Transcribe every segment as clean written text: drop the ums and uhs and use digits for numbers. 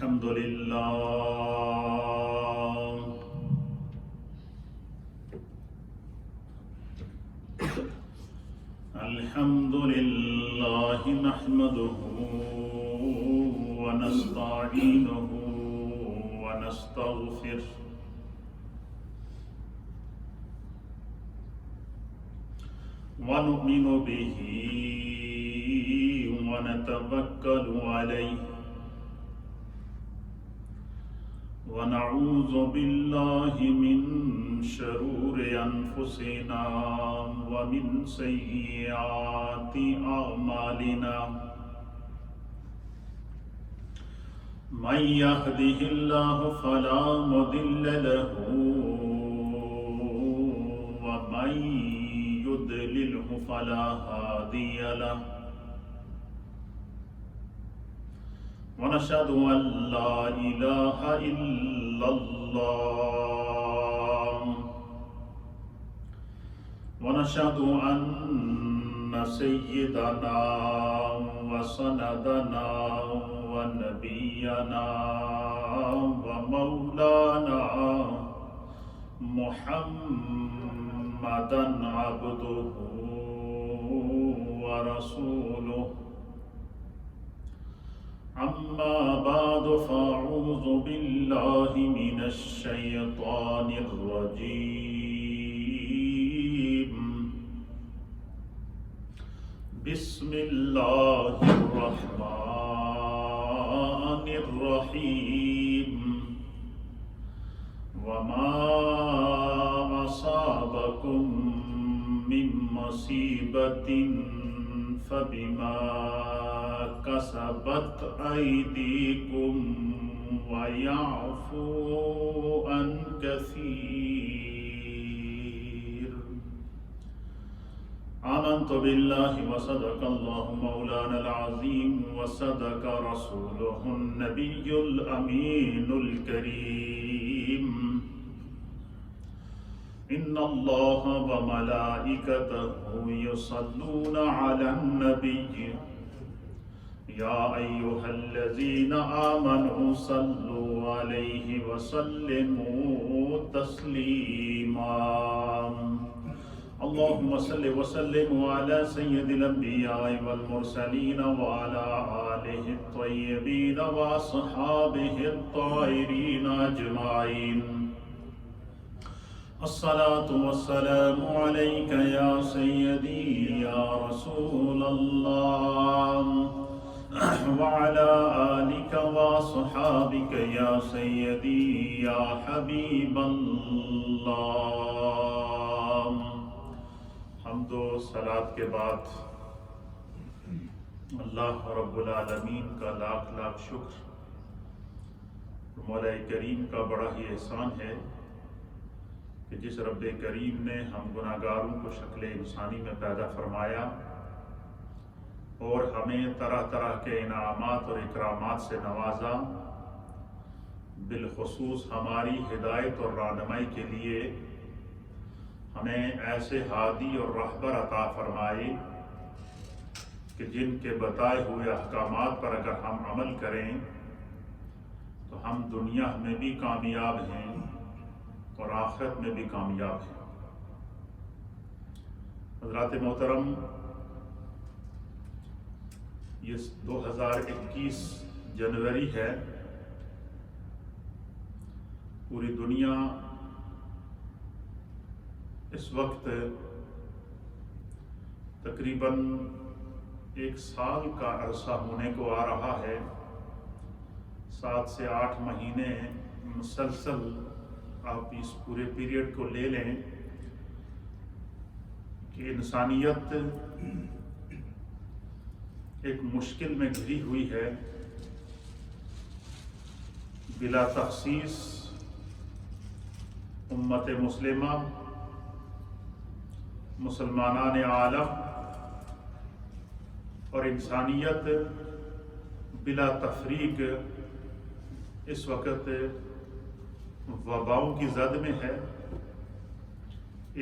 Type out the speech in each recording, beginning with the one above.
الحمد لله نحمده ونستعينه ونستغفره ونؤمن به ونتوكل عليه ونعوذ بالله من شرور أنفسنا ومن سيئات أعمالنا من يهده الله فلا مضل له ومن يضلله فلا هادي له ونشهد أن لا إله إلا الله ونشهد أن سيدنا وسندنا ونبينا ومولانا محمدا عبده ورسوله أما بعد فأعوذ بالله من الشيطان الرجيم بسم الله الرحمن الرحيم وما أصابكم من مصيبة فبما كسبت أيديكم ويعفو عن كثير آمنت بالله وصدق الله مولانا العظيم وصدق رسوله النبي الأمين الكريم إن الله وملائكته يصلون على النبي يا أيها الذين آمنوا صلوا عليه وسلموا تسليما اللهم صل وسلم على سيد الأنبياء والمرسلين وعلى آله الطيبين وأصحابه الطاهرين أجمعين الصلاة والسلام عليك يا سيدي يا رسول الله وعلى آلك وصحابك يا سيدي يا حبيب الله حمد و صلاة کے بعد اللہ رب العالمین کا لاکھ لاکھ شکر مولا کریم کا بڑا ہی احسان ہے کہ جس رب کریم نے ہم گناہگاروں کو شکل انسانی میں پیدا فرمایا اور ہمیں طرح طرح کے انعامات اور اکرامات سے نوازا، بالخصوص ہماری ہدایت اور رہنمائی کے لیے ہمیں ایسے ہادی اور رہبر عطا فرمائے کہ جن کے بتائے ہوئے احکامات پر اگر ہم عمل کریں تو ہم دنیا میں بھی کامیاب ہیں اور آخرت میں بھی کامیاب ہیں۔ حضرات محترم، یہ 2021 جنوری ہے، پوری دنیا اس وقت تقریباً 1 سال کا عرصہ ہونے کو آ رہا ہے۔ 7 سے 8 مہینے مسلسل آپ اس پورے پیریڈ کو لے لیں کہ انسانیت ایک مشکل میں گھری ہوئی ہے۔ بلا تخصیص امت مسلمہ، مسلمانان عالم اور انسانیت بلا تفریق اس وقت وباؤں کی زد میں ہے،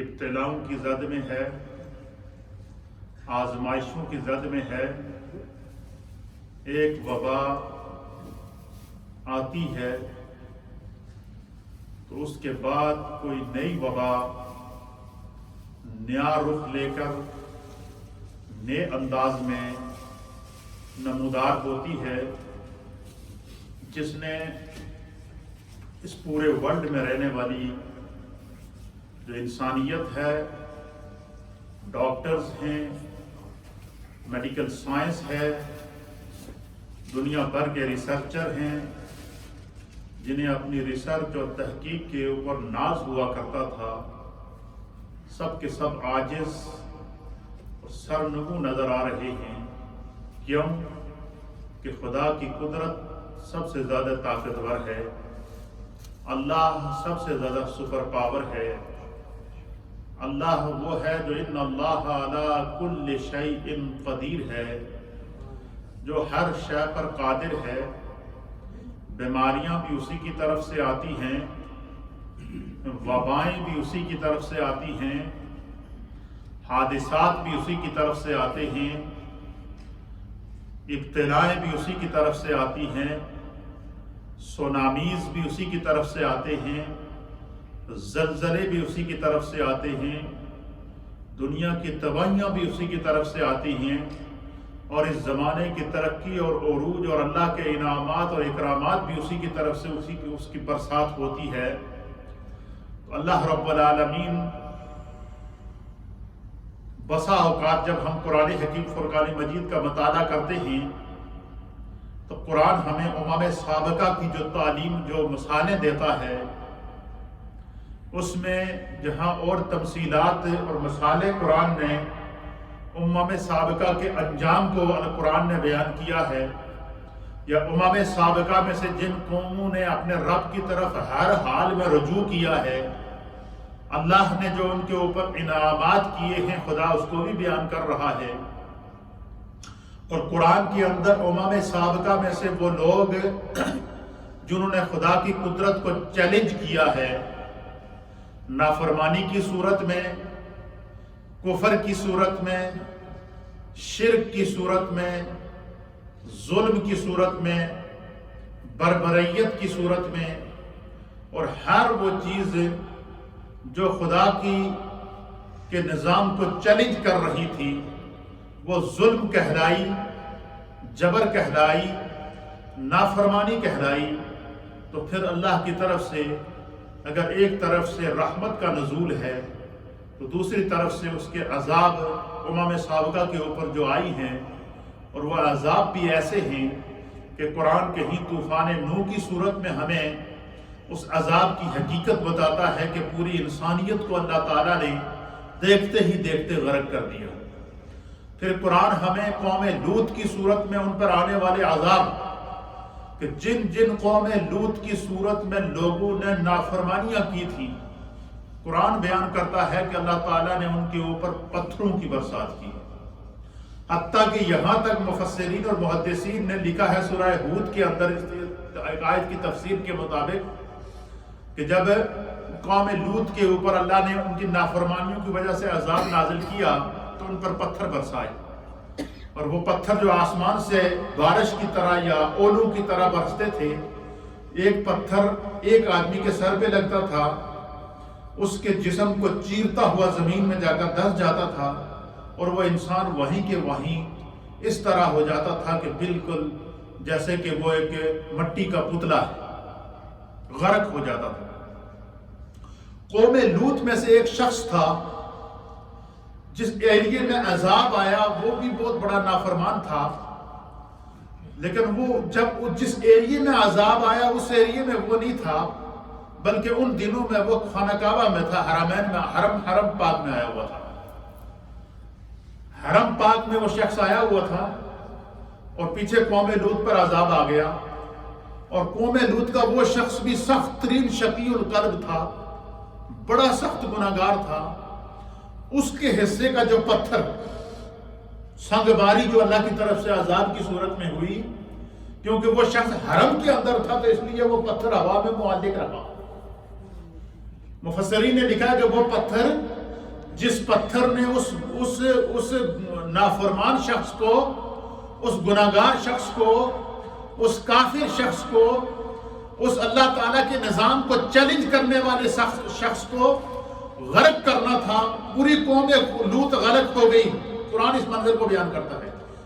ابتلاؤں کی زد میں ہے، آزمائشوں کی زد میں ہے۔ ایک وبا آتی ہے تو اس کے بعد کوئی نئی وبا نیا رخ لے کر نئے انداز میں نمودار ہوتی ہے، جس نے اس پورے ورلڈ میں رہنے والی جو انسانیت ہے، ڈاکٹرز ہیں، میڈیکل سائنس ہے، دنیا بھر کے ریسرچر ہیں، جنہیں اپنی ریسرچ اور تحقیق کے اوپر ناز ہوا کرتا تھا، سب کے سب عاجز اور سرنگو نظر آ رہے ہیں۔ کیوں؟ کہ خدا کی قدرت سب سے زیادہ طاقتور ہے، اللہ سب سے زیادہ سپر پاور ہے۔ اللہ وہ ہے جو ان اللہ علی کل شیء قدیر ہے، جو ہر شے پر قادر ہے۔ بیماریاں بھی اسی کی طرف سے آتی ہیں، وبائیں بھی اسی کی طرف سے آتی ہیں، حادثات بھی اسی کی طرف سے آتے ہیں، ابتلائیں بھی اسی کی طرف سے آتی ہیں، سونامیز بھی اسی کی طرف سے آتے ہیں، زلزلے بھی اسی کی طرف سے آتے ہیں، دنیا کی تباہیاں بھی اسی کی طرف سے آتی ہیں، اور اس زمانے کی ترقی اور عروج اور اللہ کے انعامات اور اکرامات بھی اسی کی طرف سے اس کی برسات ہوتی ہے۔ تو اللہ رب العالمین بسا اوقات جب ہم قرآن حکیم فرقان مجید کا مطالعہ کرتے ہیں تو قرآن ہمیں امم سابقہ کی جو تعلیم، جو مثالیں دیتا ہے، اس میں جہاں اور تمثیلات اور مثالیں قرآن نے امم سابقہ کے انجام کو قرآن نے بیان کیا ہے، یا امم سابقہ میں سے جن قوموں نے اپنے رب کی طرف ہر حال میں رجوع کیا ہے، اللہ نے جو ان کے اوپر انعامات کیے ہیں، خدا اس کو بھی بیان کر رہا ہے۔ اور قرآن کے اندر امم سابقہ میں سے وہ لوگ جنہوں نے خدا کی قدرت کو چیلنج کیا ہے، نافرمانی کی صورت میں، کفر کی صورت میں، شرک کی صورت میں، ظلم کی صورت میں، بربریت کی صورت میں، اور ہر وہ چیز جو خدا کے نظام کو چیلنج کر رہی تھی، وہ ظلم کہلائی، جبر کہلائی، نافرمانی کہلائی۔ تو پھر اللہ کی طرف سے اگر ایک طرف سے رحمت کا نزول ہے تو دوسری طرف سے اس کے عذاب امم سابقہ کے اوپر جو آئی ہیں، اور وہ عذاب بھی ایسے ہیں کہ قرآن کے ہی طوفان نوح کی صورت میں ہمیں اس عذاب کی حقیقت بتاتا ہے کہ پوری انسانیت کو اللہ تعالیٰ نے دیکھتے ہی دیکھتے غرق کر دیا۔ پھر قرآن ہمیں قوم لوط کی صورت میں ان پر آنے والے عذاب، کہ جن جن قوم لوط کی صورت میں لوگوں نے نافرمانیاں کی تھی، قرآن بیان کرتا ہے کہ اللہ تعالیٰ نے ان کے اوپر پتھروں کی برسات کی، حتیٰ کہ یہاں تک مفسرین اور محدثین نے لکھا ہے سورہ ہود کے اندر ایک آیت کی تفسیر کے مطابق کہ جب قوم لوط کے اوپر اللہ نے ان کی نافرمانیوں کی وجہ سے عذاب نازل کیا تو ان پر پتھر برسائے، اور وہ پتھر جو آسمان سے بارش کی طرح یا اولوں کی طرح برستے تھے، ایک پتھر ایک آدمی کے سر پہ لگتا تھا، اس کے جسم کو چیرتا ہوا زمین میں جا کر دس جاتا تھا، اور وہ انسان وہیں کے وہیں اس طرح ہو جاتا تھا کہ بالکل جیسے کہ وہ ایک مٹی کا پتلا ہے، غرق ہو جاتا تھا۔ قوم لوط میں سے ایک شخص تھا جس ایریے میں عذاب آیا، وہ بھی بہت بڑا نافرمان تھا، لیکن وہ جب جس ایریے میں عذاب آیا اس ایریے میں وہ نہیں تھا، بلکہ ان دنوں میں وہ خانہ کعبہ میں تھا، حرمین میں، حرم پاک میں آیا ہوا تھا۔ حرم پاک میں وہ شخص آیا ہوا تھا، اور پیچھے قوم لوط پر عذاب آ گیا، اور قوم لوط کا وہ شخص بھی سخت ترین شقی القلب تھا، بڑا سخت گناہگار تھا۔ اس کے حصے کا جو پتھر سنگ باری جو اللہ کی طرف سے عذاب کی صورت میں ہوئی، کیونکہ وہ شخص حرم کے اندر تھا تو اس لیے وہ پتھر ہوا میں معلق رہا۔ مفسرین نے لکھا کہ وہ پتھر، جس پتھر نے اس نافرمان شخص کو، اس گناہگار شخص کو، اس کافر شخص کو اس اللہ تعالیٰ کے نظام کو چیلنج کرنے والے شخص کو غرق کرنا تھا. پوری قوم لوط غرق ہو گئی. قرآن اس منظر کو بیان کرتا ہے.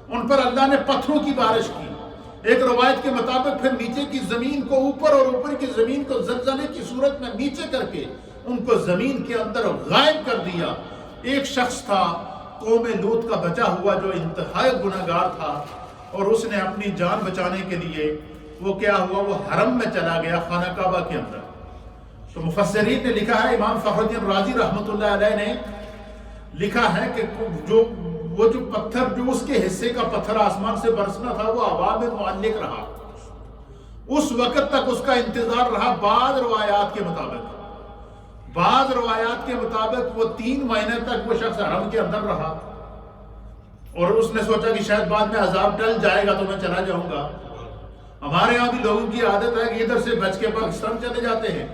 ان پر اللہ نے پتھروں کی بارش کی. ایک روایت کے مطابق پھر نیچے کی زمین کو اوپر اور اوپر کی زمین کو زلزلے کی صورت میں نیچے کر کے ان کو زمین کے اندر غائب کر دیا. ایک شخص تھا قوم لوط کا بچا ہوا جو انتہائی گناہگار تھا، اور اس نے اپنی جان بچانے کے لیے وہ کیا ہوا، وہ حرم میں چلا گیا، خانہ کعبہ کے اندر. تو مفسرین نے لکھا ہے، امام فخر الدین رازی رحمۃ اللہ علیہ نے لکھا ہے کہ وہ جو پتھر، جو اس کے حصے کا پتھر آسمان سے برسنا تھا، وہ ہوا میں معلق رہا. اس وقت تک اس کا انتظار رہا. بعض روایات کے مطابق وہ 3 مہینے تک وہ شخص حرم کے اندر رہا، اور اس نے سوچا کہ شاید بعد میں عذاب ٹل جائے گا تو میں چلا جاؤں گا. ہمارے یہاں بھی لوگوں کی عادت ہے کہ ادھر سے بچ کے پاکستان چلے جاتے ہیں،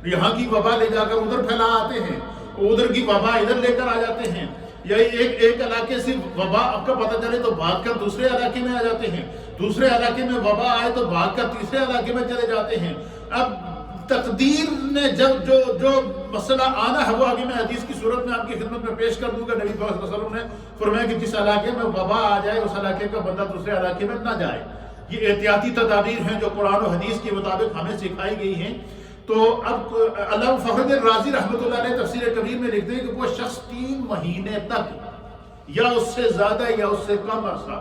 یہاں کی وبا لے جا کر ادھر پھیلا آتے ہیں، ادھر کی وبا ادھر لے کر آ جاتے ہیں، یا ایک علاقے سے وبا آپ کا پتہ چلے تو بھاگ کر دوسرے علاقے میں آ جاتے ہیں، دوسرے علاقے میں وبا آئے تو بھاگ کر تیسرے علاقے میں چلے جاتے ہیں. اب تقدیر نے جب جو مسئلہ آنا ہے وہ آگے میں حدیث کی صورت میں آپ کی خدمت میں پیش کر دوں گا. نبی پاک صلی اللہ علیہ وسلم نے فرمایا کہ جس علاقے میں وبا آ جائے اس علاقے کا بندہ دوسرے علاقے میں نہ جائے. یہ احتیاطی تدابیر ہیں جو قرآن و حدیث کے مطابق ہمیں سکھائی گئی ہیں. تو اب علامہ فخر الدین رازی رحمۃ اللہ علیہ تفسیر کبیر میں لکھتے ہیں کہ وہ شخص 3 مہینے تک یا اس سے زیادہ یا اس سے کم عرصہ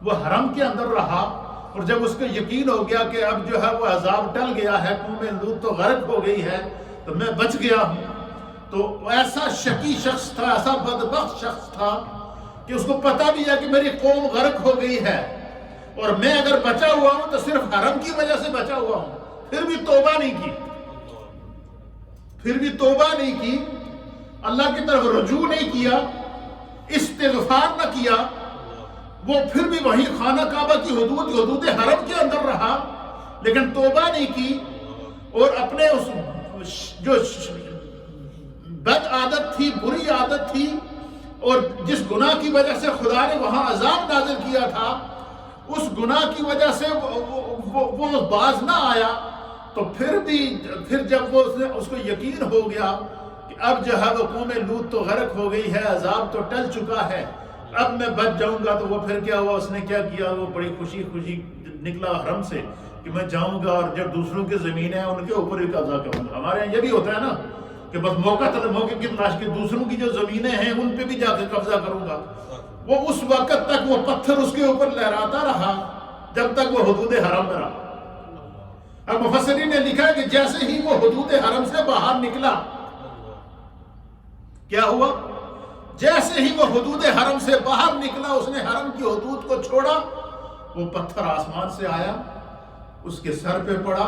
وہ حرم کے اندر رہا. اور جب اس کو یقین ہو گیا کہ اب جو ہے وہ عذاب ٹل گیا ہے، قوم لوط تو غرق ہو گئی ہے، تو میں بچ گیا ہوں، تو ایسا شقی شخص تھا، ایسا بدبخت شخص تھا کہ اس کو پتا بھی ہے کہ میری قوم غرق ہو گئی ہے، اور میں اگر بچا ہوا ہوں تو صرف حرم کی وجہ سے بچا ہوا ہوں. پھر بھی توبہ نہیں کی، اللہ کی طرف رجوع نہیں کیا، استغفار نہ کیا. وہ پھر بھی وہیں خانہ کعبہ کی حدود حرم کے اندر رہا، لیکن توبہ نہیں کی، اور اپنے اس جو بد عادت تھی، بری عادت تھی، اور جس گناہ کی وجہ سے خدا نے وہاں عذاب نازل کیا تھا، اس گناہ کی وجہ سے وہ باز نہ آیا. تو پھر جب اس کو یقین ہو گیا کہ اب جو ہے وہ قوم لوط تو غرق ہو گئی ہے، عذاب تو ٹل چکا ہے، اب میں بچ جاؤں گا، تو وہ پھر کیا ہوا، اس نے کیا کیا، وہ بڑی خوشی نکلا حرم سے کہ میں جاؤں گا اور جب دوسروں کی زمینیں ہیں ان کے اوپر بھی قبضہ کروں گا. ہمارے یہاں یہ بھی ہوتا ہے نا کہ بس موقع کی تلاش کے دوسروں کی جو زمینیں ہیں ان پہ بھی جا کے قبضہ کروں گا. وہ اس وقت تک وہ پتھر اس کے اوپر لہراتا رہا جب تک وہ حدود حرم میں رہا. اب مفسرین نے لکھا ہے کہ جیسے ہی وہ حدود حرم سے باہر نکلا، کیا ہوا؟ جیسے ہی وہ حدود حرم سے باہر نکلا، اس نے حرم کی حدود کو چھوڑا، وہ پتھر آسمان سے آیا، اس کے سر پہ پڑا،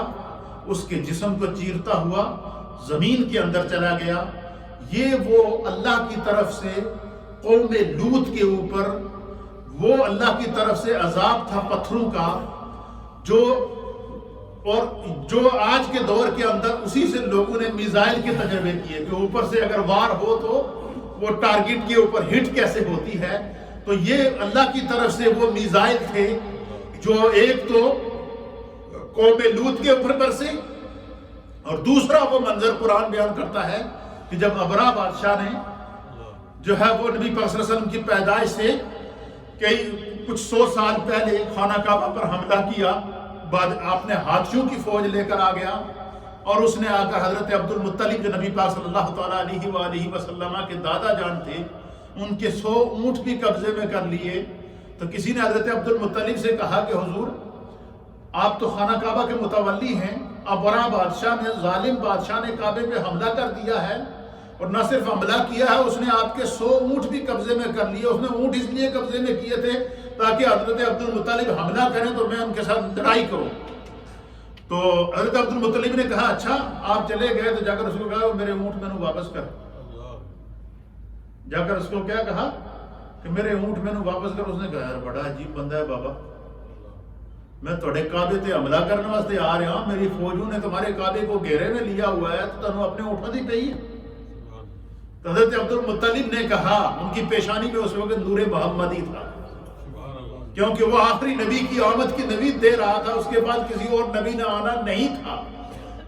اس کے جسم کو چیرتا ہوا زمین کے اندر چلا گیا. یہ وہ اللہ کی طرف سے قوم لوط کے اوپر وہ اللہ کی طرف سے عذاب تھا پتھروں کا، جو آج کے دور کے اندر اسی سے لوگوں نے میزائل کے تجربے کیے کہ اوپر سے اگر وار ہو تو وہ ٹارگٹ کے اوپر ہٹ کیسے ہوتی ہے. تو یہ اللہ کی طرف سے وہ میزائل تھے جو ایک تو قوم لوط کے اوپر برسے، اور دوسرا وہ منظر قرآن بیان کرتا ہے کہ جب ابرا بادشاہ نے جو ہے وہ نبی پاک صلی اللہ علیہ وسلم کی پیدائش سے کچھ 100 سال پہلے خانہ کعبہ پر حملہ کیا، بعد آپ نے ہاتھیوں کی فوج لے کر آ گیا، اور اس نے آ کر حضرت عبد المطلب جو نبی پاک صلی اللہ تعالیٰ علیہ وآلہ وسلم کے دادا جان تھے، ان کے 100 اونٹ بھی قبضے میں کر لیے. تو کسی نے حضرت عبد المطلب سے کہا کہ حضور آپ تو خانہ کعبہ کے متولی ہیں، ابرا بادشاہ نے، ظالم بادشاہ نے کعبے پہ حملہ کر دیا ہے، اور نہ صرف حملہ کیا ہے، اس نے آپ کے 100 اونٹ بھی قبضے میں کر لیے. اس نے اونٹ اس لیے قبضے میں کیے تھے تاکہ حضرت عبد المطلب حملہ کریں تو میں ان کے ساتھ لڑائی کروں. تو حضرت عبد المطلب نے کہا اچھا آپ چلے گئے، تو جا کر اس کو کہا میرے اونٹ میں واپس کر. جا کر اس کو کیا کہا کہ میرے اونٹ میں واپس کر. اس نے کہا یار بڑا عجیب بندہ ہے بابا، میں تھوڑے کعبے تے حملہ کرنے واسطے آ رہا ہوں، میری فوجوں نے تمہارے کعبے کو گھیرے میں لیا ہوا ہے، تو تمہیں اپنے اونٹوں دی پئی ہے. تو حضرت عبد المطلب نے کہا، ان کی پیشانی میں اس وقت نور محمدی تھا، کیونکہ وہ آخری نبی کی آمد کی نوید دے رہا تھا، اس کے بعد کسی اور نبی نے آنا نہیں تھا۔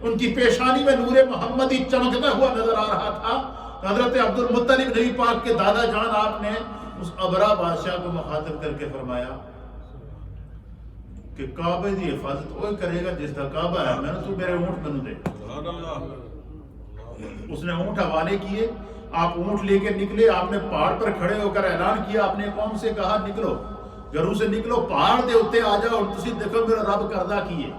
ان کی پیشانی میں نور محمدی چمکتا ہوا نظر آ رہا تھا۔ حضرت عبد المطلب نبی پاک کے دادا جان آپ نے اس ابرا بادشاہ کو مخاطب کر کے فرمایا کہ کعبے دی حفاظت وہی کرے گا جس کا کعبہ ہے، میں نے تو میرے اونٹ منو دے۔ اس نے اونٹ حوالے کیے، آپ اونٹ لے کے نکلے، آپ نے پہاڑ پر کھڑے ہو کر اعلان کیا، اپنے قوم سے کہا نکلو، گھروں سے نکلو، پہاڑ دے اتے آ جاؤ اور تسی دیکھو میرا رب کردہ کیے۔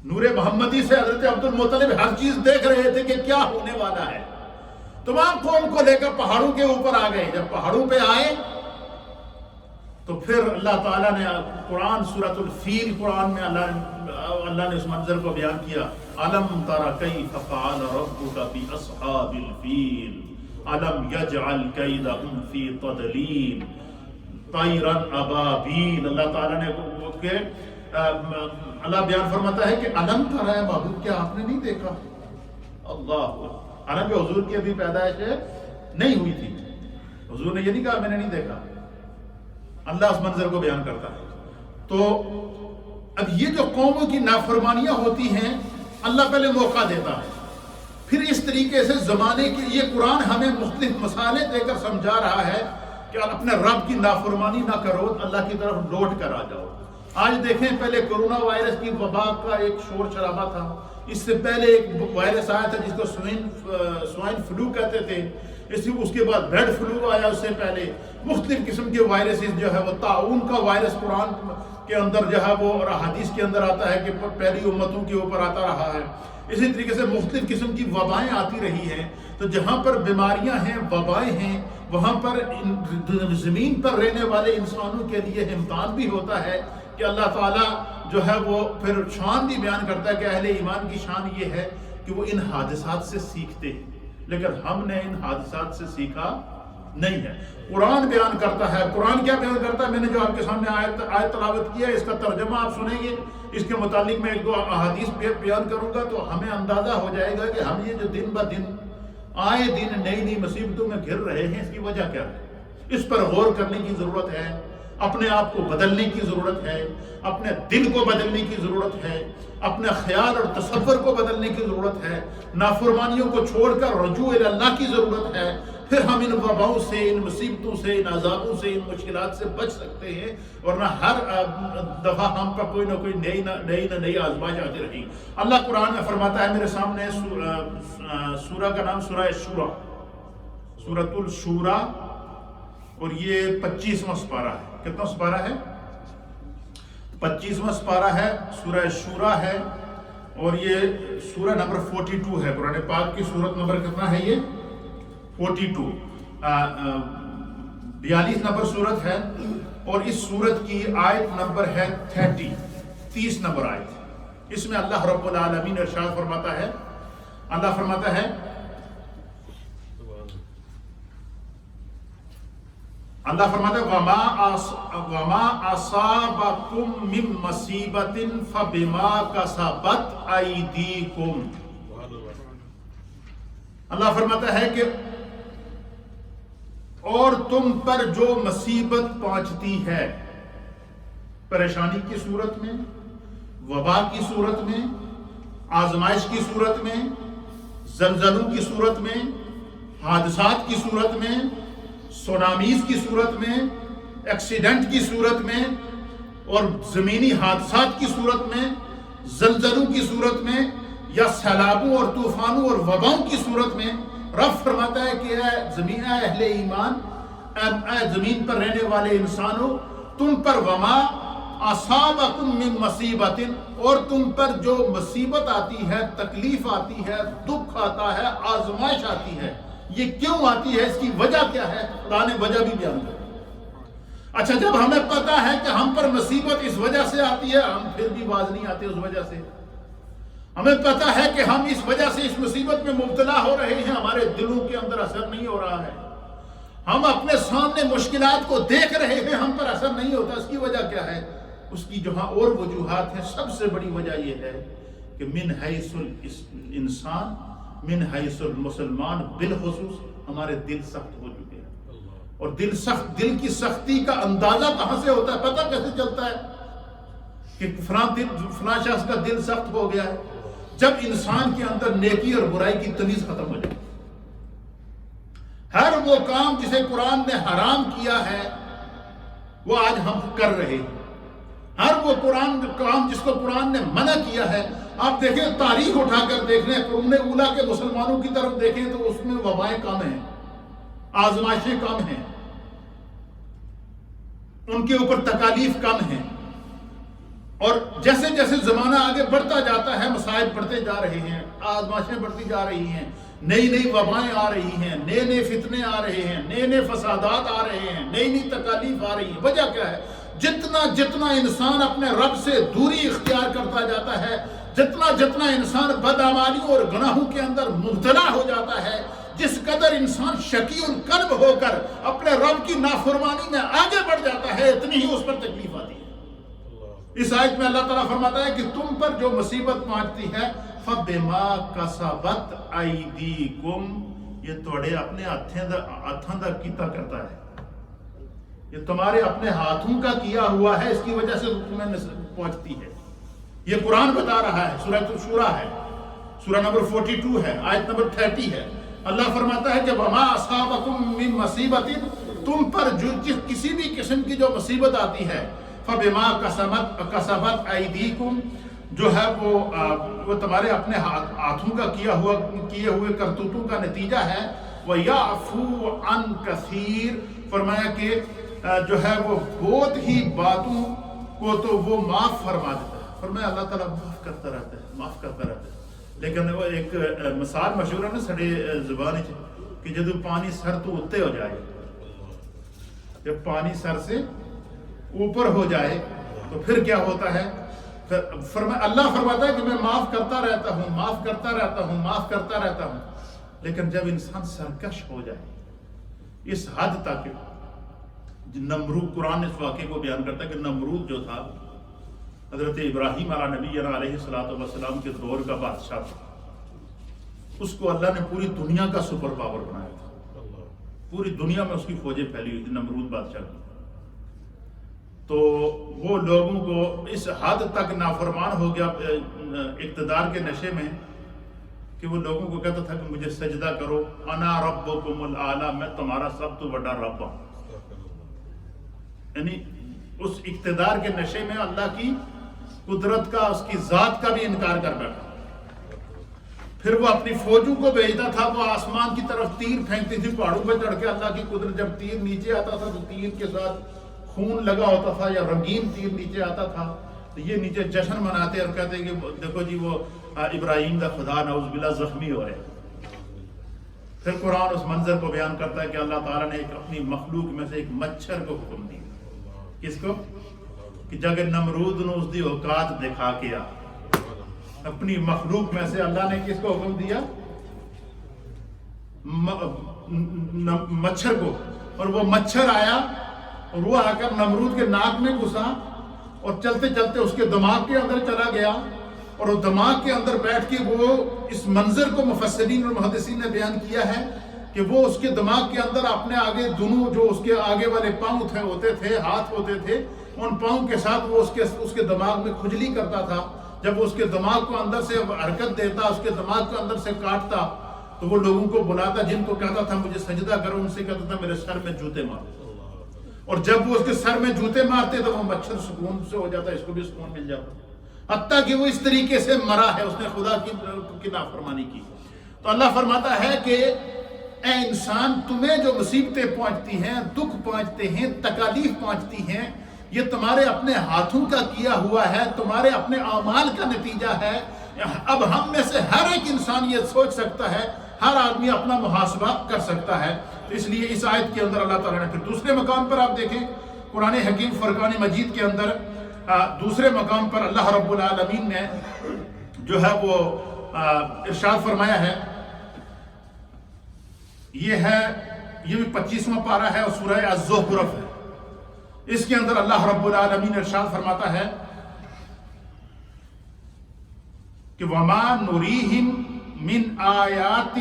نور محمدی سے حضرت عبد المطلب ہر چیز دیکھ رہے تھے کہ کیا ہونے والا ہے۔ تمام قوم کو لے کر پہاڑوں کے اوپر آ گئے۔ جب پہاڑوں پہ آئے تو پھر اللہ تعالیٰ نے قرآن سورۃ الفیل قرآن میں اللہ نے اس منظر کو بیان کیا، أَلَمْ تَرَ كَيْفَ فَعَلَ رَبُّكَ بِأَصْحَابِ الْفِيلِ أَلَمْ يَجْعَلْ كَيْدَهُمْ فِي تَضْلِيلٍ طَيْرًا أَبَابِيلَ۔ اللہ تعالیٰ نے اللہ بیان فرماتا ہے کہ علم ترى ہے محبوب، کیا آپ نے نہیں دیکھا؟ اللہ علم کہ حضور کی ابھی پیدائش نہیں ہوئی تھی، حضور نے یہ نہیں کہا میں نے نہیں دیکھا، اللہ اس منظر کو بیان کرتا ہے۔ تو اب یہ جو قوموں کی نافرمانیاں ہوتی ہیں اللہ پہلے موقع دیتا ہے، پھر اس طریقے سے زمانے کے یہ قرآن ہمیں مختلف مسالے دے کر سمجھا رہا ہے کہ اپنے رب کی نافرمانی نہ کرو، اللہ کی طرف لوٹ کر آ جاؤ۔ آج دیکھیں، پہلے کرونا وائرس کی وبا کا ایک شور شرابہ تھا، اس سے پہلے ایک وائرس آیا تھا جس کو سوائن فلو کہتے تھے، اس کے بعد برڈ فلو آیا، اس سے پہلے مختلف قسم کے وائرسز جو ہے وہ طاعون کا وائرس قرآن کے اندر جو ہے وہ اور حدیث کے اندر آتا ہے کہ پہلی امتوں کے اوپر آتا رہا ہے۔ اسی طریقے سے مختلف قسم کی وبائیں آتی رہی ہیں۔ تو جہاں پر بیماریاں ہیں، وبائیں ہیں، وہاں پر زمین پر رہنے والے انسانوں کے لیے امتحان بھی ہوتا ہے کہ اللہ تعالیٰ جو ہے وہ پھر شان بھی بیان کرتا ہے کہ اہل ایمان کی شان یہ ہے کہ وہ ان حادثات سے سیکھتے ہیں، لیکن ہم نے ان حادثات سے سیکھا نہیں ہے۔ قرآن بیان کرتا ہے، قرآن کیا بیان کرتا ہے؟ میں نے جو آپ کے سامنے آیت تلاوت کیا ہے، اس کا ترجمہ آپ سنیں گے، اس کے متعلق میں ایک دو احادیث بیان کروں گا تو ہمیں اندازہ ہو جائے گا کہ ہم یہ جو دن بہ دن آئے دن نئی نئی مصیبتوں میں گھر رہے ہیں، اس کی وجہ کیا ہے؟ اس پر غور کرنے کی ضرورت ہے، اپنے آپ کو بدلنے کی ضرورت ہے، اپنے دل کو بدلنے کی ضرورت ہے، اپنے خیال اور تصور کو بدلنے کی ضرورت ہے، نافرمانیوں کو چھوڑ کر رجوع اللہ کی ضرورت ہے۔ پھر ہم ان وباؤں سے، ان مصیبتوں سے، ان عذابوں سے، ان مشکلات سے بچ سکتے ہیں، ورنہ ہر دفعہ ہم پر کوئی نہ کوئی نئی آزمائش آتی رہی۔ اللہ قرآن میں فرماتا ہے، میرے سامنے سورہ کا نام سورہ شورا، سورۃ الشورا، اور یہ 25واں سپارہ ہے۔ کتنا سپارہ ہے؟ 25واں سپارہ ہے، سورہ شورا ہے، اور یہ سورہ نمبر 42 ہے۔ قرآن پاک کی سورت نمبر کتنا ہے؟ یہ 42 42 نمبر سورت ہے، اور اس سورت کی آیت نمبر ہے 30 نمبر آیت۔ اس میں اللہ رب العالمین ارشاد فرماتا ہے، اللہ فرماتا ہے وَمَا أَصَابَكُم مِّن مُّصِيبَةٍ فَبِمَا كَسَبَتْ أَيْدِيكُمْ۔ اللہ فرماتا ہے کہ اور تم پر جو مصیبت پہنچتی ہے، پریشانی کی صورت میں، وبا کی صورت میں، آزمائش کی صورت میں، زلزلوں کی صورت میں، حادثات کی صورت میں، سونامیز کی صورت میں، ایکسیڈنٹ کی صورت میں، اور زمینی حادثات کی صورت میں، زلزلوں کی صورت میں، یا سیلابوں اور طوفانوں اور وباؤں کی صورت میں، رب فرماتا ہے کہ اے زمین، اے اہل ایمان، اے زمین پر رہنے والے انسانوں، تم پر وما اصابکم من مصیبت، اور تم پر جو مصیبت آتی ہے، تکلیف آتی ہے، دکھ آتا ہے، آزمائش آتی ہے، یہ کیوں آتی ہے؟ اس کی وجہ کیا ہے؟ خدا نے وجہ بھی بیان کر۔ اچھا، جب ہمیں پتا ہے کہ ہم پر مصیبت اس وجہ سے آتی ہے، ہم پھر بھی باز نہیں آتے اس وجہ سے۔ ہمیں پتا ہے کہ ہم اس وجہ سے اس مصیبت میں مبتلا ہو رہے ہیں، ہمارے دلوں کے اندر اثر نہیں ہو رہا ہے، ہم اپنے سامنے مشکلات کو دیکھ رہے ہیں، ہم پر اثر نہیں ہوتا۔ اس کی وجہ کیا ہے؟ اس کی جہاں اور وجوہات ہیں، سب سے بڑی وجہ یہ ہے کہ من حیث الانسان، من حیث المسلمان بالخصوص، ہمارے دل سخت ہو چکے ہیں، اور دل کی سختی کا اندازہ کہاں سے ہوتا ہے، پتہ کیسے چلتا ہے کہ فلاں شخص کا دل سخت ہو گیا ہے؟ جب انسان کے اندر نیکی اور برائی کی تمیز ختم ہو جائے۔ ہر وہ کام جسے قرآن نے حرام کیا ہے وہ آج ہم کر رہے ہیں، ہر وہ کام جس کو قرآن نے منع کیا ہے۔ آپ دیکھیں، تاریخ اٹھا کر دیکھ لیں، قرون اولیٰ کے مسلمانوں کی طرف دیکھیں تو اس میں وبائیں کم ہیں، آزمائشیں کم ہیں، ان کے اوپر تکالیف کم ہیں، اور جیسے جیسے زمانہ آگے بڑھتا جاتا ہے مصائب بڑھتے جا رہے ہیں، آزمائشیں بڑھتی جا رہی ہیں، نئی وبائیں آ رہی ہیں، نئے فتنے آ رہے ہیں، نئے فسادات آ رہے ہیں، نئی تکالیف آ رہی ہیں۔ وجہ کیا ہے؟ جتنا انسان اپنے رب سے دوری اختیار کرتا جاتا ہے، جتنا انسان بدعمالیوں اور گناہوں کے اندر مبتلا ہو جاتا ہے، جس قدر انسان شقی القلب ہو کر اپنے رب کی نافرمانی میں آگے بڑھ جاتا ہے، اتنی ہی اس پر تکلیف آتی ہے۔ اس آیت میں اللہ تعالیٰ فرماتا ہے کہ تم پر جو مصیبت پہنچتی ہے فَبِمَا كَسَبَتْ أَيْدِيكُمْ، یہ توڑے اپنے ہاتھوں دا کیتا کرتا ہے، یہ تمہارے اپنے ہاتھوں کا کیا ہوا ہے، اس کی وجہ سے تمہیں پہنچتی ہے۔ یہ قرآن بتا رہا ہے، سورہ شورى ہے، سورہ نمبر 42 ہے، آیت نمبر 30 ہے۔ اللہ فرماتا ہے کہ وَمَا أَصَابَكُم مِّن مُّصِيبَةٍ، تم پر جو کسی بھی قسم کی جو مصیبت آتی ہے، فَبِمَا كَسَبَتْ أَيْدِيكُمْ، جو ہے وہ تمہارے اپنے ہاتھوں کا کیے ہوئے کرتوتوں کا نتیجہ ہے۔ وَيَعْفُو عَن كَثِيرٍ، فرمایا کہ جو ہے وہ بہت ہی باتوں کو تو وہ معاف فرما دیتا ہے۔ فرمایا اللہ تعالیٰ معاف کرتا رہتا ہے۔ لیکن وہ ایک مثال مشہور ہے نا سڑے زبان کہ جدو پانی سر تو اتنے ہو جائے، جب پانی سر سے اوپر ہو جائے تو پھر کیا ہوتا ہے؟ اللہ فرماتا ہے کہ میں معاف کرتا رہتا ہوں، لیکن جب انسان سرکش ہو جائے اس حد تک، نمرود، قرآن اس واقعے کو بیان کرتا ہے کہ نمرود جو تھا حضرت ابراہیم علیہ نبی علیہ السلام کے دور کا بادشاہ تھا، اس کو اللہ نے پوری دنیا کا سپر پاور بنایا تھا، پوری دنیا میں اس کی فوجیں پھیلی ہوئی تھی نمرود بادشاہ کی۔ تو وہ لوگوں کو اس حد تک نافرمان ہو گیا اقتدار کے نشے میں کہ وہ لوگوں کو کہتا تھا کہ مجھے سجدہ کرو، انا ربکم الاعلی، میں تمہارا سب تو بڑا رب ہوں۔ یعنی اس اقتدار کے نشے میں اللہ کی قدرت کا، اس کی ذات کا بھی انکار کر بیٹھا۔ پھر وہ اپنی فوجوں کو بھیجتا تھا، وہ آسمان کی طرف تیر پھینکتی تھی پہاڑوں پہ چڑھ کے، اللہ کی قدرت، جب تیر نیچے آتا تھا تو تیر کے ساتھ خون لگا ہوتا تھا، یا رنگین تیر نیچے آتا تھا تو یہ نیچے جشن مناتے اور کہتے کہ دیکھو جی وہ ابراہیم دا خدا نعوذ باللہ زخمی ہو رہے۔ پھر قرآن اس منظر کو بیان کرتا ہے کہ اللہ تعالیٰ نے ایک اپنی مخلوق میں سے ایک مچھر کو حکم دیا، کس کو؟ کہ جگہ نمرود نے اس دی اوقات دکھا کے آ، اپنی مخلوق میں سے اللہ نے کس کو حکم دیا؟ مچھر کو، اور وہ مچھر آیا اور وہ آ کر نمرود کے ناک میں گھسا اور چلتے چلتے اس کے دماغ کے اندر چلا گیا، اور وہ دماغ کے اندر بیٹھ کے وہ اس منظر کو مفسرین اور محدثین نے بیان کیا ہے کہ وہ اس کے دماغ کے اندر اپنے آگے دونوں جو اس کے آگے والے پاؤں ہوتے تھے، ہاتھ ہوتے تھے، ان پاؤں کے ساتھ وہ اس کے دماغ میں کھجلی کرتا تھا۔ جب وہ اس کے دماغ کو اندر سے حرکت دیتا، اس کے دماغ کو اندر سے کاٹتا تو وہ لوگوں کو بلاتا، جن کو کہتا تھا مجھے سجدہ کرو، ان سے کہتا تھا میرے سر میں جوتے مارو، اور جب وہ اس کے سر میں جوتے مارتے تو وہ مچھر سکون سے ہو جاتا، اس کو بھی سکون مل جاتا، حتیٰ کہ وہ اس طریقے سے مرا ہے، اس نے خدا کی نافرمانی کی۔ تو اللہ فرماتا ہے کہ اے انسان، تمہیں جو مصیبتیں پہنچتی ہیں، دکھ پہنچتے ہیں، تکالیف پہنچتی ہیں، یہ تمہارے اپنے ہاتھوں کا کیا ہوا ہے، تمہارے اپنے اعمال کا نتیجہ ہے۔ اب ہم میں سے ہر ایک انسان یہ سوچ سکتا ہے، ہر آدمی اپنا محاسبہ کر سکتا ہے۔ اس لیے اس آیت کے اندر اللہ تعالیٰ نے پھر دوسرے مقام پر آپ دیکھیں قرآن حکیم فرقان مجید کے اندر دوسرے مقام پر اللہ رب العالمین نے جو ہے وہ ارشاد فرمایا ہے، یہ بھی 25واں پارہ ہے اور سورہ الزخرف ہے۔ اس کے اندر اللہ رب العالمین ارشاد فرماتا ہے کہ وَمَا نُرِيهِمْ مِنْ آيَاتٍ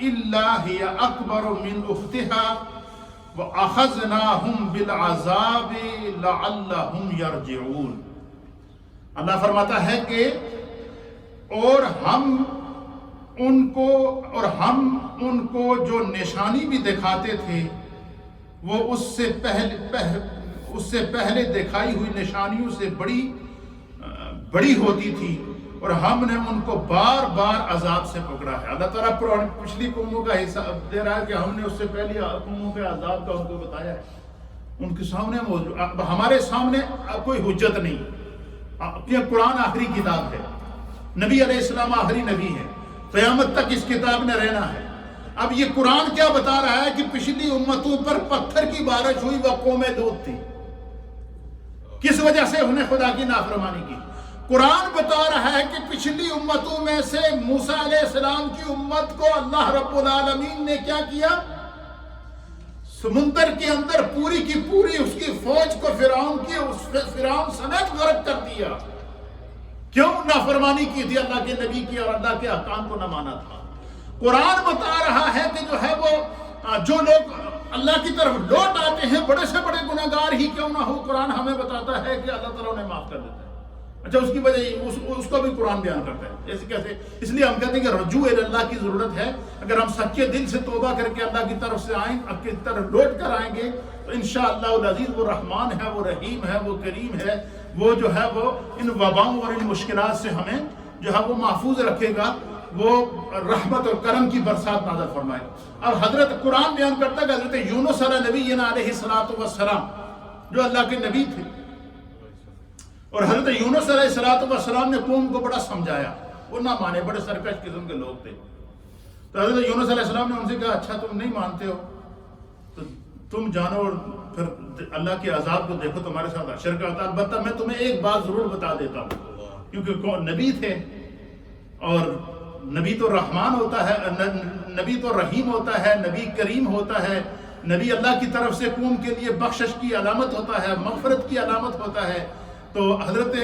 إِلَّا هِيَ أَكْبَرُ مِنْ أُخْتِهَا وَأَخَذْنَاهُمْ بِالْعَذَابِ لَعَلَّهُمْ يَرْجِعُونَ۔ اللہ فرماتا ہے کہ اور ہم ان کو جو نشانی بھی دکھاتے تھے وہ اس سے پہلے دکھائی ہوئی نشانیوں سے بڑی ہوتی تھی، اور ہم نے ان کو بار بار عذاب سے پکڑا ہے۔ اللہ تعالیٰ پچھلی قوموں کا حساب دے رہا ہے کہ ہم نے اس سے پہلی قوموں کے عذاب کا ان کو بتایا ہے۔ ان کے سامنے ہمارے سامنے کوئی حجت نہیں، قرآن آخری کتاب ہے، نبی علیہ السلام آخری نبی ہے، قیامت تک اس کتاب نے رہنا ہے۔ اب یہ قرآن کیا بتا رہا ہے کہ پچھلی امتوں پر پتھر کی بارش ہوئی، وہ قوم لوط تھی۔ کس وجہ سے انہیں خدا کی نافرمانی کی؟ قرآن بتا رہا ہے کہ پچھلی امتوں میں سے موسیٰ علیہ السلام کی امت کو اللہ رب العالمین نے کیا کیا؟ سمندر کے اندر پوری کی پوری اس کی فوج کو فرعون سمیت غرق کر دیا۔ کیوں؟ نافرمانی کی تھی اللہ کے نبی کی اور اللہ کے احکام کو نہ مانا تھا۔ قرآن بتا رہا ہے کہ جو لوگ اللہ کی طرف لوٹ آتے ہیں، بڑے سے بڑے گناہگار ہی کیوں نہ ہو، قرآن ہمیں بتاتا ہے کہ اللہ تعالیٰ انہیں معاف کر دیتا ہے۔ اچھا، اس کی وجہ اس کو بھی قرآن بیان کرتا ہے۔ جیسے کیسے؟ اس لیے ہم کہتے ہیں کہ رجوع اللہ کی ضرورت ہے۔ اگر ہم سچے دل سے توبہ کر کے اللہ کی طرف سے کی طرف لوٹ کر آئیں گے تو انشاءاللہ العزیز وہ رحمان ہے، وہ رحیم ہے، وہ کریم ہے، وہ جو ہے وہ ان وباؤں اور ان مشکلات سے ہمیں جو ہے وہ محفوظ رکھے گا، وہ رحمت اور کرم کی برسات نازل فرمائے۔ اب حضرت قرآن بیان کرتا ہے کہ حضرت یونس علیہ السلام جو اللہ کے نبی تھے، اور حضرت یونس علیہ السلام نے قوم کو بڑا سمجھایا، وہ نہ مانے، بڑے سرکش قسم کے لوگ تھے۔ تو حضرت یونس علیہ السلام نے ان سے کہا اچھا تم نہیں مانتے ہو تو تم جانو اور پھر اللہ کے عذاب کو دیکھو، تمہارے ساتھ حشر کا ہوتا ہے۔ البتہ میں تمہیں ایک بات ضرور بتا دیتا ہوں، کیونکہ نبی تھے، اور نبی تو رحمان ہوتا ہے، نبی تو رحیم ہوتا ہے، نبی کریم ہوتا ہے، نبی اللہ کی طرف سے قوم کے لیے بخشش کی علامت ہوتا ہے، مغفرت کی علامت ہوتا ہے۔ تو حضرت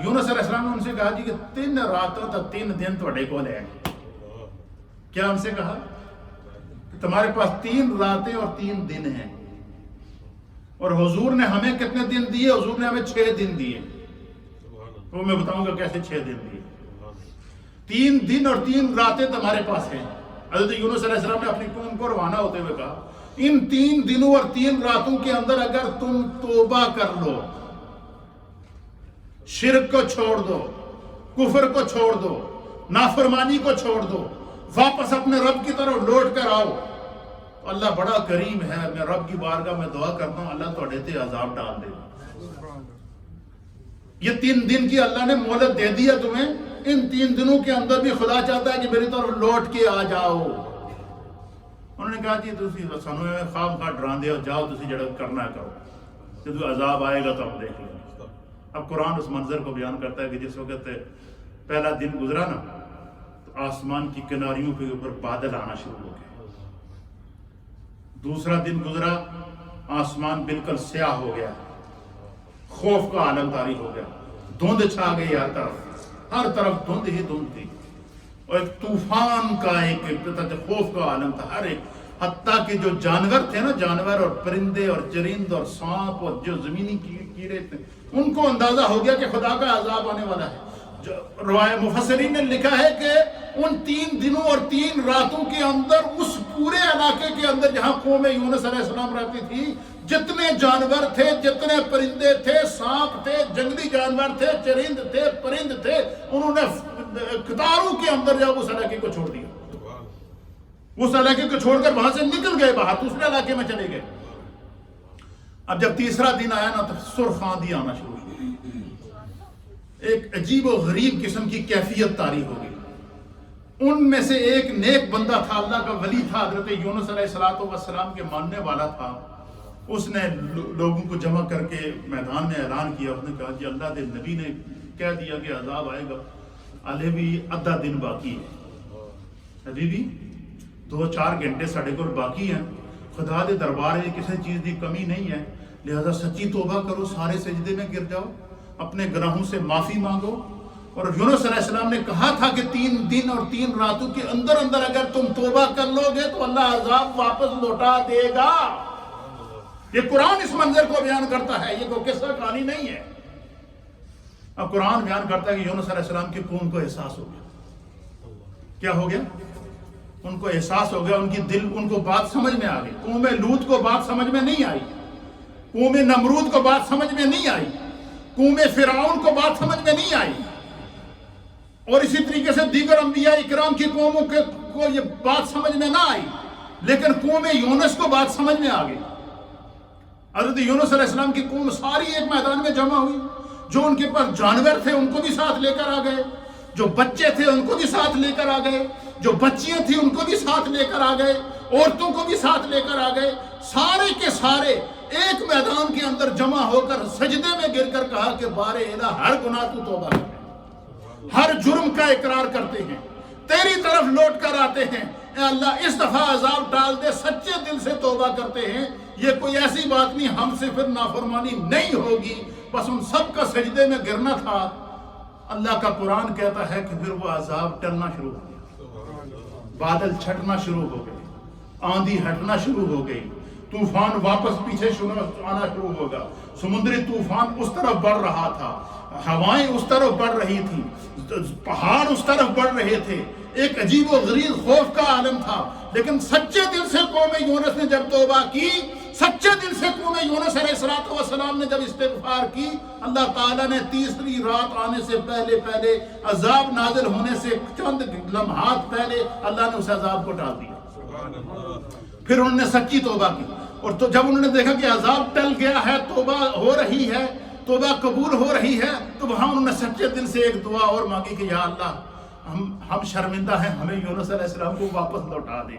یونس علیہ السلام نے ان سے کہا جی کہ 3 راتوں تک 3 دن تھوڑے کو لے۔ کیا ان سے کہا کہ تمہارے پاس 3 راتیں اور 3 دن ہیں، اور حضور نے ہمیں کتنے دن دیے؟ حضور نے ہمیں 6 دن دیے۔ وہ میں بتاؤں گا کیسے 6 دن دیے۔ 3 دن اور 3 راتیں تمہارے پاس ہیں۔ حضرت یونس علیہ السلام نے اپنی قوم کو روانہ ہوتے ہوئے کہا ان 3 دنوں اور 3 راتوں کے اندر اگر تم توبہ کر لو، شرک کو چھوڑ دو، کفر کو چھوڑ دو، نافرمانی کو چھوڑ دو، واپس اپنے رب کی طرف لوٹ کر آؤ، تو اللہ بڑا کریم ہے، میں رب کی بارگاہ میں دعا کرتا ہوں اللہ تھوڑے تے عذاب ڈال دے۔ یہ 3 دن کی اللہ نے مہلت دے دیا تمہیں، ان 3 دنوں کے اندر بھی خدا چاہتا ہے کہ میری طرف لوٹ کے آ جاؤ۔ انہوں نے کہا جی تسی سانو خواب کا ڈران دے، جاؤ تسی جڑا کرنا کرو، جب عذاب آئے گا تو ہم دیکھ لیں گے۔ اب قرآن اس منظر کو بیان کرتا ہے کہ جس وقت پہلا دن گزرا نا تو آسمان کی کناریوں کے اوپر بادل آنا شروع ہو گئے، دوسرا دن گزرا آسمان بالکل سیاہ ہو گیا، خوف کا عالم طاری ہو گیا، دھند چھا گئی ہر طرف دھند ہی دھند تھی، اور ایک طوفان کا ایک خوف کا عالم تھا ہر ایک، حتیٰ کہ جو جانور تھے نا، جانور اور پرندے اور چرند اور سانپ اور جو زمینی کیڑے تھے، ان کو اندازہ ہو گیا کہ خدا کا عذاب آنے والا ہے۔ روایت مفسرین نے لکھا ہے کہ ان 3 دنوں اور 3 راتوں کے اندر اس پورے علاقے کے اندر جہاں قوم یونس علیہ السلام رہتی تھی، جتنے جانور تھے، جتنے پرندے تھے، سانپ تھے، جنگلی جانور تھے، چرند تھے، پرند تھے، انہوں نے قطاروں کے اندر جب اس علاقے کو چھوڑ دیا، اس علاقے کو چھوڑ کر وہاں سے نکل گئے باہر، دوسرے علاقے میں چلے گئے۔ اب جب تیسرا دن آیا نا تو سرخ آندھی آنا شروع ہوئی، ایک عجیب و غریب قسم کی کیفیت طاری ہو گئی۔ ان میں سے ایک نیک بندہ تھا، اللہ کا ولی تھا، حضرت یونس علیہ السلام کے ماننے والا تھا، اس نے لوگوں کو جمع کر کے میدان میں اعلان کیا، اس نے کہا جی اللہ کے نبی نے کہہ دیا کہ عذاب آئے گا، ابھی بھی آدھا دن باقی ہے، ابھی بھی 2-4 گھنٹے ساڑھے کو باقی ہیں، خدا دے دربار میں کسی چیز کی کمی نہیں ہے، لہذا سچی توبہ کرو، سارے سجدے میں گر جاؤ، اپنے گناہوں سے معافی مانگو، اور یونس علیہ السلام نے کہا تھا کہ 3 دن اور 3 راتوں کے اندر اندر اگر تم توبہ کر لو گے تو اللہ عذاب واپس لوٹا دے گا. یہ قرآن اس منظر کو بیان کرتا ہے، یہ کوئی قصہ کہانی نہیں ہے. اب قرآن بیان کرتا ہے کہ یونس علیہ السلام کی قوم کو احساس ہو گیا. کیا ہو گیا؟ ان کو احساس ہو گیا، ان کو بات سمجھ میں آ گئی. قوم لوط کو بات سمجھ میں نہیں آئی، قوم نمرود کو بات سمجھ میں نہیں آئی، قوم فرعون کو بات سمجھ میں نہیں آئی، اور اسی طریقے سے دیگر انبیاء اکرام کی قوموں کو یہ بات سمجھ میں نہ آئی، لیکن قوم یونس کو بات سمجھ میں آ گئی. حضرت یونس علیہ السلام کی قوم ساری ایک میدان میں جمع ہوئی. جو ان کے پاس جانور تھے ان کو بھی ساتھ لے کر آ گئے، جو بچے تھے ان کو بھی ساتھ لے کر آ گئے، جو بچیاں تھیں ان کو بھی ساتھ لے کر آ گئے، عورتوں کو بھی ساتھ لے کر آ گئے. سارے کے سارے ایک میدان کے اندر جمع ہو کر سجدے میں گر کر کہا کہ بارے الہ ہر گناہ تو توبہ کرتے، ہر جرم کا اقرار کرتے ہیں، تیری طرف لوٹ کر آتے ہیں. اے اللہ اس دفعہ عذاب ڈال دے، سچے دل سے توبہ کرتے ہیں. یہ کوئی ایسی بات نہیں ہم سے پھر نافرمانی نہیں ہوگی. بس ان سب کا سجدے میں گرنا تھا. اللہ کا قرآن کہتا ہے کہ پھر وہ عذاب ٹلنا شروع ہو گیا، بادل چھٹنا شروع ہو گئے، آندھی ہٹنا شروع ہو گئی، طوفان واپس پیچھے آنا شروع ہوگا. سمندری طوفان اس طرف بڑھ رہا تھا، ہوائیں اس طرف بڑھ رہی تھی، پہاڑ اس طرف بڑھ رہے تھے. ایک عجیب و غریب خوف کا عالم تھا. لیکن سچے دل سے قوم یونس نے جب توبہ کی، سچے دل سے قوم یونس علیہ السلام نے جب استغفار کی، اللہ تعالیٰ نے تیسری رات آنے سے پہلے عذاب نازل ہونے سے چند لمحات پہلے اللہ نے اس عذاب کو ٹال دیا. پھر انہوں نے سچی توبہ کی، اور تو جب انہوں نے دیکھا کہ عذاب ٹل گیا ہے، توبہ ہو رہی ہے، توبہ قبول ہو رہی ہے، تو وہاں انہوں نے سچے دل سے ایک دعا اور مانگی کہ یا اللہ ہم شرمندہ ہیں، ہمیں یونس علیہ السلام کو واپس لوٹا دے.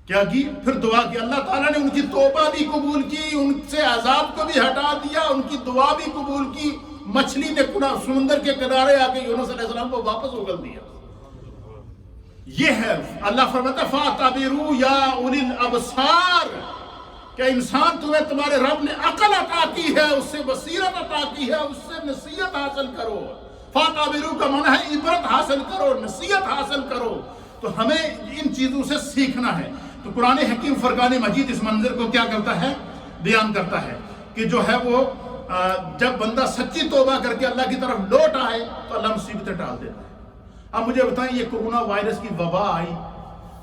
کیا کی؟ پھر دعا کی. اللہ تعالیٰ نے ان کی توبہ بھی قبول کی، ان سے عذاب کو بھی ہٹا دیا، ان کی دعا بھی قبول کی. مچھلی نے سمندر کے کنارے آ کے یونس علیہ السلام کو واپس اگل دیا. یہ ہے اللہ فرماتا فَاعْتَبِرُوا يَا أُولِي الْأَبْصَارِ کہ انسان تمہارے رب نے عقل عطا کی ہے، اس سے بصیرت عطا کی ہے، اس سے نصیحت حاصل کرو. فَاعْتَبِرُوا کا معنی ہے عبرت حاصل کرو، نصیحت حاصل کرو. تو ہمیں ان چیزوں سے سیکھنا ہے. تو قرآن حکیم فرقان مجید اس منظر کو کیا کرتا ہے؟ بیان کرتا ہے کہ جو ہے وہ جب بندہ سچی توبہ کر کے اللہ کی طرف لوٹ آئے تو اللہ مصیبتیں ٹال دیتا ہے. اب مجھے بتائیں، یہ کورونا وائرس کی وبا آئی،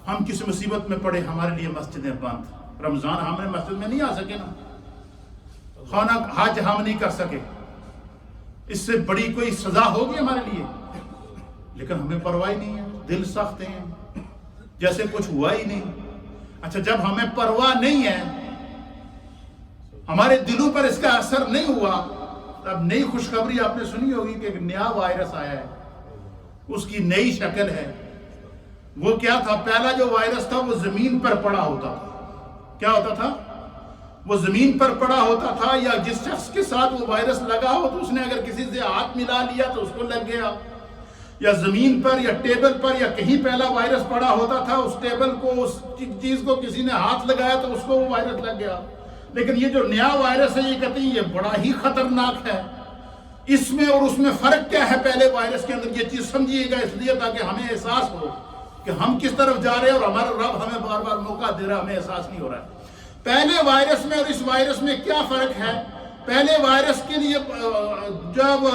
ہم کس مصیبت میں پڑے؟ ہمارے لیے مسجدیں بند، رمضان ہم نے مسجد میں نہیں آ سکے نا، خانہ حج ہم نہیں کر سکے. اس سے بڑی کوئی سزا ہوگی ہمارے لیے؟ لیکن ہمیں پرواہ نہیں ہے، دل سخت ہیں جیسے کچھ ہوا ہی نہیں. اچھا، جب ہمیں پرواہ نہیں ہے، ہمارے دلوں پر اس کا اثر نہیں ہوا، اب نئی خوشخبری آپ نے سنی ہوگی کہ ایک نیا وائرس آیا ہے، اس کی نئی شکل ہے. وہ کیا تھا؟ پہلا جو وائرس تھا وہ زمین پر پڑا ہوتا تھا. کیا ہوتا تھا؟ وہ زمین پر پڑا ہوتا تھا، یا جس شخص کے ساتھ وہ وائرس لگا ہو تو اس نے اگر کسی سے ہاتھ ملا لیا تو اس کو لگ گیا، یا زمین پر یا ٹیبل پر یا کہیں پہلا وائرس پڑا ہوتا تھا، اس ٹیبل کو اس چیز کو کسی نے ہاتھ لگایا تو اس کو وہ وائرس لگ گیا. لیکن یہ جو نیا وائرس ہے، یہ کہتے ہیں یہ بڑا ہی خطرناک ہے. اس میں اور اس میں فرق کیا ہے؟ پہلے وائرس کے اندر یہ چیز سمجھیے گا، اس لیے تاکہ ہمیں احساس ہو کہ ہم کس طرف جا رہے ہیں، اور ہمارا رب ہمیں بار بار موقع دے رہا ہے، ہمیں احساس نہیں ہو رہا ہے. پہلے وائرس میں اور اس وائرس میں کیا فرق ہے؟ پہلے وائرس کے لیے جب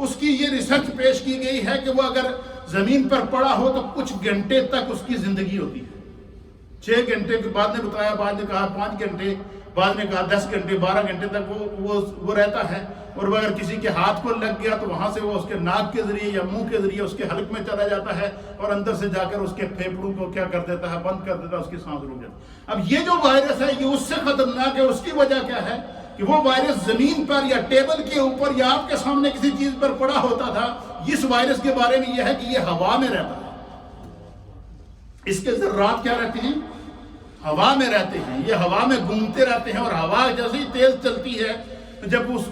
اس کی یہ ریسرچ پیش کی گئی ہے کہ وہ اگر زمین پر پڑا ہو تو کچھ گھنٹے تک اس کی زندگی ہوتی ہے. 6 گھنٹے کے بعد نے بتایا، بعد نے کہا 5 گھنٹے، بعد نے کہا 10 گھنٹے، 12 گھنٹے تک وہ رہتا ہے. اور وہ اگر کسی کے ہاتھ کو لگ گیا تو وہاں سے وہ اس کے ناک کے ذریعے یا منہ کے ذریعے اس کے حلق میں چلا جاتا ہے، اور اندر سے جا کر اس کے پھیپھڑوں کو کیا کر دیتا ہے؟ بند کر دیتا ہے، اس کی سانس رک جاتی ہے. اب یہ جو وائرس ہے یہ اس سے خطرناک ہے. اس کی وجہ کیا ہے کہ وہ وائرس زمین پر یا ٹیبل کے اوپر یا آپ کے سامنے کسی چیز پر پڑا ہوتا تھا. اس وائرس کے بارے میں یہ ہے کہ یہ ہوا میں رہتا ہے. اس کے ذرات کیا رہتے ہیں؟ ہوا میں رہتے ہیں. یہ ہوا میں گھومتے رہتے ہیں، اور ہوا جیسے ہی تیز چلتی ہے جب اس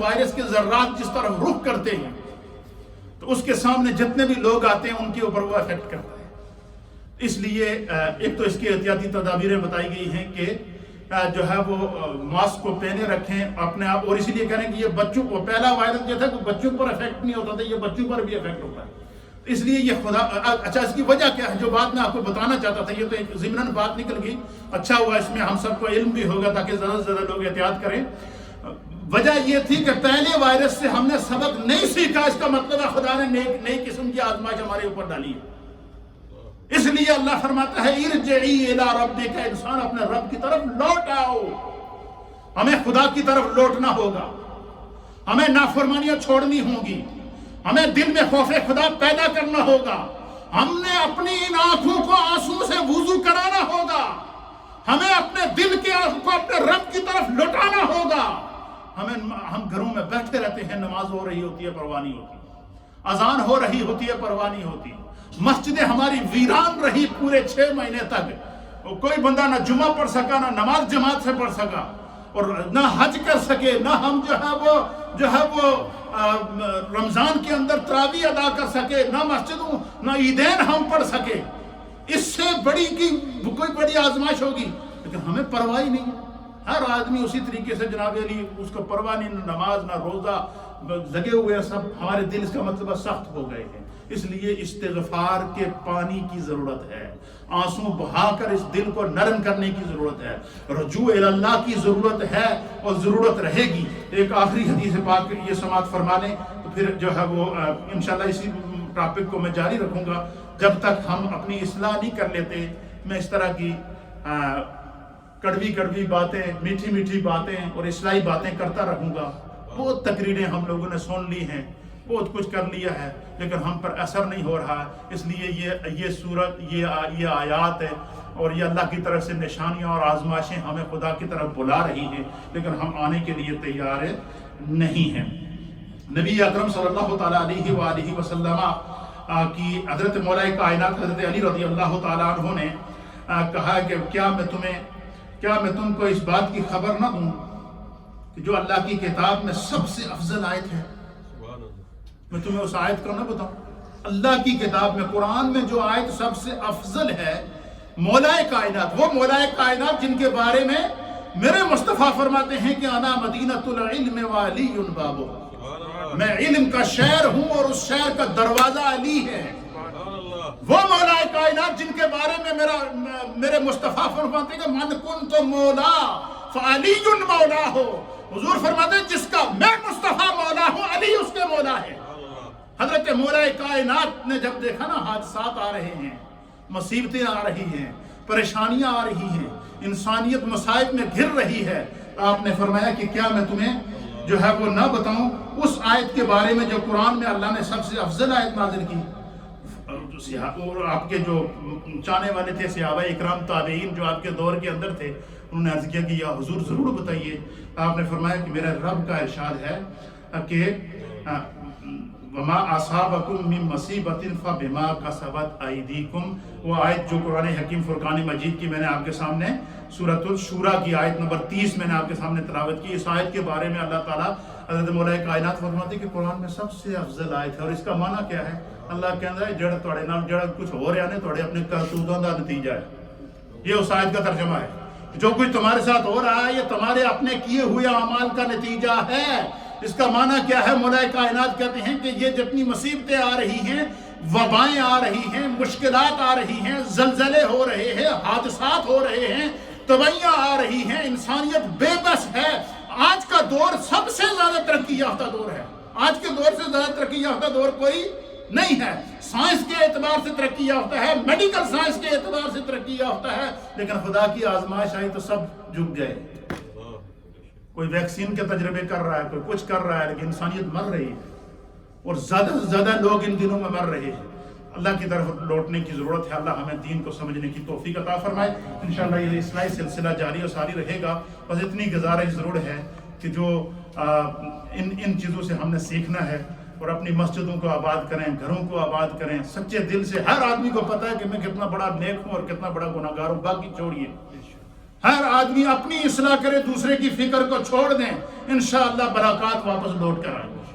وائرس کے ذرات جس طرح رخ کرتے ہیں تو اس کے سامنے جتنے بھی لوگ آتے ہیں ان کے اوپر وہ افیکٹ کرتا ہے. اس لیے ایک تو اس کی احتیاطی تدابیریں بتائی گئی ہیں کہ جو ہے وہ ماسک کو پہنے رکھیں اپنے آپ، اور اسی لیے کہہ رہے ہیں کہ یہ بچوں کو، پہلا وائرس جو تھا کہ بچوں پر افیکٹ نہیں ہوتا تھا، یہ بچوں پر بھی افیکٹ ہوتا ہے، اس لیے یہ خدا اچھا اس کی وجہ کیا ہے جو بات میں آپ کو بتانا چاہتا تھا، یہ تو ایک ضمناً بات نکل گئی، اچھا ہوا اس میں ہم سب کو علم بھی ہوگا تاکہ زیادہ سے زیادہ لوگ احتیاط کریں۔ وجہ یہ تھی کہ پہلے وائرس سے ہم نے سبق نہیں سیکھا، اس کا مطلب ہے خدا نے نئی قسم کی آزمائش ہمارے اوپر ڈالی ہے، اس لیے اللہ فرماتا ہے ارجعی الی ربک، انسان اپنے رب کی طرف لوٹ آؤ، ہمیں خدا کی طرف لوٹنا ہوگا، ہمیں نافرمانیاں چھوڑنی ہوں گی، ہمیں دل میں خوف خدا پیدا کرنا ہوگا، ہم نے اپنی ان آنکھوں کو آنسو سے وضو کرانا ہوگا، ہمیں اپنے دل کے آنکھوں کو اپنے رب کی طرف لوٹانا ہوگا۔ ہم گھروں میں بیٹھے رہتے ہیں، نماز ہو رہی ہوتی ہے پرواہ نہیں ہوتی، اذان ہو رہی ہوتی ہے پرواہ نہیں ہوتی، مسجدیں ہماری ویران رہی پورے 6 مہینے تک، کوئی بندہ نہ جمعہ پڑھ سکا، نہ نماز جماعت سے پڑھ سکا، اور نہ حج کر سکے، نہ ہم جو ہے وہ رمضان کے اندر تراویح ادا کر سکے، نہ مسجدوں نہ عیدین ہم پڑھ سکے۔ اس سے بڑی کی کوئی بڑی آزمائش ہوگی، لیکن ہمیں پرواہ ہی نہیں ہے۔ ہر آدمی اسی طریقے سے جناب علی اس کو پرواہ نہیں، نہ نماز نہ روزہ، لگے ہوئے سب، ہمارے دل اس کا مطلب سخت ہو گئے ہیں۔ اس لیے استغفار کے پانی کی ضرورت ہے، آنسو بہا کر اس دل کو نرم کرنے کی ضرورت ہے، رجوع اللہ کی ضرورت ہے اور ضرورت رہے گی۔ ایک آخری حدیث پاک یہ سماعت فرما لیں تو پھر جو ہے وہ انشاءاللہ اسی ٹاپک کو میں جاری رکھوں گا جب تک ہم اپنی اصلاح نہیں کر لیتے۔ میں اس طرح کی کڑوی باتیں، میٹھی میٹھی باتیں اور اصلاحی باتیں کرتا رہوں گا۔ بہت تقریریں ہم لوگوں نے سن لی ہیں، بہت کچھ کر لیا ہے، لیکن ہم پر اثر نہیں ہو رہا ہے۔ اس لیے یہ صورت، یہ آیات ہے اور یہ اللہ کی طرف سے نشانیاں اور آزمائشیں ہمیں خدا کی طرف بلا رہی ہیں، لیکن ہم آنے کے لیے تیار نہیں ہیں۔ نبی اکرم صلی اللہ تعالیٰ علیہ وآلہ وسلم کی حضرت مولا کائنات حضرت علی رضی اللہ تعالیٰ عنہ نے کہا کہ کیا میں تم کو اس بات کی خبر نہ دوں کہ جو اللہ کی کتاب میں سب سے افضل آیت ہے؟ میں تمہیں اس آیت کو نہ بتاؤں؟ اللہ کی کتاب میں، قرآن میں جو آیت سب سے افضل ہے، مولا کائنات، وہ مولا کائنات جن کے بارے میں میرے مصطفیٰ فرماتے ہیں کہ انا مدینۃ العلم وعلی بابہ، میں علم کا شہر ہوں اور اس شہر کا دروازہ علی ہے۔ وہ مولا کائنات جن کے بارے میں میرے مصطفیٰ فرماتے ہیں کہ من کنت مولا فعلی مولا ہو، حضور فرماتے ہیں جس کا میں مصطفیٰ مولا ہوں، علی اس کے مولا ہے۔ حضرت مولا کائنات نے جب دیکھا نا حادثات آ رہے ہیں، مصیبتیں آ رہی ہیں، پریشانیاں آ رہی ہیں، انسانیت مصائب میں گھر رہی ہے، آپ نے فرمایا کہ کیا میں تمہیں جو ہے وہ نہ بتاؤں اس آیت کے بارے میں جو قرآن میں اللہ نے سب سے افضل آیت نازل کی۔ اور آپ کے جو چاہنے والے تھے صحابہ اکرام تابعین جو آپ کے دور کے اندر تھے، انہوں نے عرض کیا کہ یا حضور ضرور بتائیے۔ آپ نے فرمایا کہ میرا رب کا ارشاد ہے کہ وما اصابکم من مصیبت فبما کسبت ایدیکم، وہ آیت جو قرآن حکیم فرقان مجید کی میں نے آپ کے سامنے سورۃ الشورى کی آیت نمبر 30 میں نے آپ کے سامنے تلاوت کی۔ اس آیت کے بارے میں اللہ تعالیٰ حضرت مولا کائنات فرماتے کہ قرآن میں سب سے افضل آیت ہے، اور اس کا معنی کیا ہے؟ اللہ کہتا ہے جڑ توڑے نال جڑا کچھ ہو رہا ہے توڑے اپنے کرتوتوں کا نتیجہ ہے۔ یہ اس آیت کا ترجمہ ہے، جو کچھ تمہارے ساتھ ہو رہا ہے یہ تمہارے اپنے کیے ہوئے اعمال کا نتیجہ ہے۔ اس کا معنی کیا ہے؟ مولا کائنات کہتے ہیں کہ یہ جتنی مصیبتیں آ رہی ہیں، وبائیں آ رہی ہیں، مشکلات آ رہی ہیں، زلزلے ہو رہے ہیں، حادثات ہو رہے ہیں، تباہیاں آ رہی ہیں، انسانیت بے بس ہے۔ آج کا دور سب سے زیادہ ترقی یافتہ دور ہے، آج کے دور سے زیادہ ترقی یافتہ دور کوئی نہیں ہے۔ سائنس کے اعتبار سے ترقی یافتہ ہے، میڈیکل سائنس کے اعتبار سے ترقی یافتہ ہے، لیکن خدا کی آزمائش آئی تو سب جھک گئے۔ کوئی ویکسین کے تجربے کر رہا ہے، کوئی کچھ کر رہا ہے، لیکن انسانیت مر رہی ہے، اور زیادہ سے زیادہ لوگ ان دنوں میں مر رہے ہیں۔ اللہ کی طرف لوٹنے کی ضرورت ہے۔ اللہ ہمیں دین کو سمجھنے کی توفیق عطا فرمائے۔ انشاءاللہ یہ اصلاحی سلسلہ جاری و ساری رہے گا، بس اتنی گزارش ضرور ہے کہ جو ان چیزوں سے ہم نے سیکھنا ہے، اور اپنی مسجدوں کو آباد کریں، گھروں کو آباد کریں سچے دل سے۔ ہر آدمی کو پتا ہے کہ میں کتنا بڑا نیک ہوں اور کتنا بڑا گناہگار ہوں، باقی چھوڑیے۔ ہر آدمی اپنی اصلاح کرے، دوسرے کی فکر کو چھوڑ دیں، انشاءاللہ برکات واپس لوٹ کر آئیں گے۔